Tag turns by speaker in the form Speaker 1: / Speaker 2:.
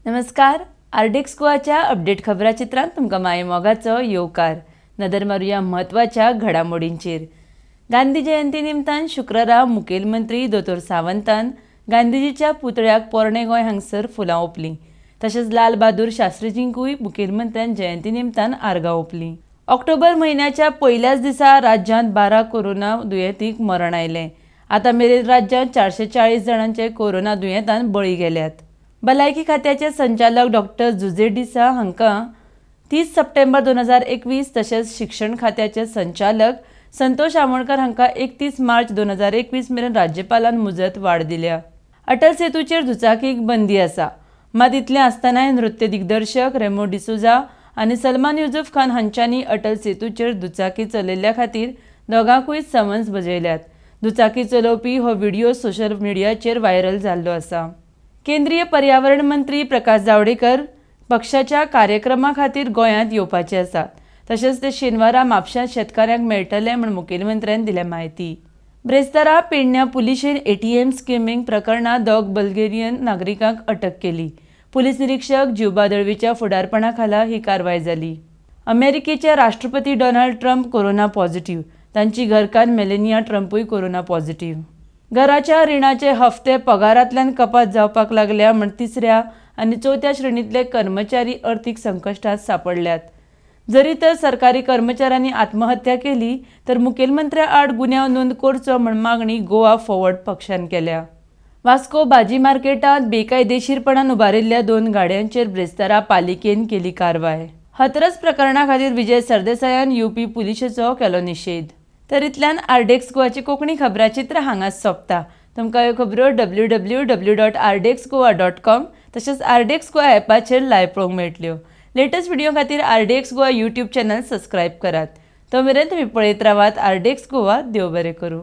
Speaker 1: नमस्कार, आरडेक्स गोवाच्या अपडेट खबराचित्रांत तुमकां माये मोगाचो येवकार. नदर मारुया म्हत्वाच्या घडामोडींचेर. गांधी जयंती निमतान शुक्रारा मुखेलमंत्री दोतोर सावंतान गांधीजीच्या पुतळ्याक पोरणे गोंय हांगसर फुलां ओंपलीं. तशेंच लाल बहादूर शास्त्रीजींकूय मुखेलमंत्र्यान जयंती निमतान आर्गां ओंपलीं. ऑक्टोबर म्हयन्याच्या पयल्याच दिसा राज्यांत 12 कोरोना दुयेंतींक मरण आयलें. आतां मेरेन राज्यांत 440 जाणांचे कोरोना दुयेंतान बळी गेल्यात. भलायकी खात्याचे संचालक डॉक्टर जुजे डिसा हांकां 30 सप्टेंबर 2021 तशेंच शिक्षण खात्याचे संचालक संतोष आमोणकर हांकां 31 मार्च 2021 मेरेन राज्यपालान मुजत वाड दिल्या. अटल सेतूचेर दुचाकीक बंदी आसा. मात इतलें आसतनाय नृत्य दिग्दर्शक रेमो डिसोजा आनी सलमान युसुफ खान हांच्यांनी अटल सेतूचेर दुचाकी चलयल्ल्या खातीर दोगांकूय समन्स बजयल्यात. दुचाकी चलोवपी हो व्हिडिओ सोशल मिडियाचेर व्हायरल जाल्लो आसा. केंद्रीय पर्यावरण मंत्री प्रकाश जावडेकर पक्षाच्या कार्यक्रमा खातीर गोंयांत येवपाचे आसात. तशेंच ते शेनवारा म्हापश्यांत शेतकाऱ्यांक मेळटले म्हूण मुखेलमंत्र्यान दिल्या म्हायती. ब्रेस्तारा पेडण्यां पुलिशेन ATM स्किमींग प्रकरणांत दोग बल्गेरियन नागरिकांक अटक केली. पुलीस निरीक्षक जिवबा दळवीच्या फुडारपणा खाला ही कारवाय जाली. अमेरिकेचे राष्ट्रपती डोनाल्ड ट्रम्प कोरोना पॉझिटिव्ह. तांची घरकान्न मेलेनिया ट्रम्पूय कोरोना पॉझिटिव्ह. घराच्या रिणाचे हफ्ते पगारांतल्यान कपात जावपाक लागल्या म्हूण तिसऱ्या आनी चवथ्या श्रेणींतले कर्मचारी अर्थीक संकश्टांत सांपडल्यात. जरी तर सरकारी कर्मचाऱ्यांनी आत्महत्या केली तर मुखेलमंत्र्या आड गुन्यांव नोंद करचो म्हूण मागणी गोवा फॉरवर्ड पक्षान केल्या. वास्को भाजी मार्केटांत बेकायदेशीरपणान उबारिल्ल्या 2 गाडयांचेर ब्रेस्तारा पालिकेन केली कारवाय. हथरस प्रकरणा खातीर विजय सरदेसायान UP पुलिशेचो केलो निशेध. तर इतल्यान आरडेक्स गोवाची कोंकणी खबराचित्र हांगाच सोंपता. तुमकां ह्यो खबरो www.ardexgoa.com तशेंच आरडेक्स गोवा ॲपाचेर लायव्ह पळोवंक मेळटल्यो. लेटस्ट व्हिडिओ खातीर आरडेक्स गोवा YouTube चॅनल सबस्क्रायब करात. तो मेरेन तुमी पळयत रावात आरडेक्स गोवा. देव बरें करूं.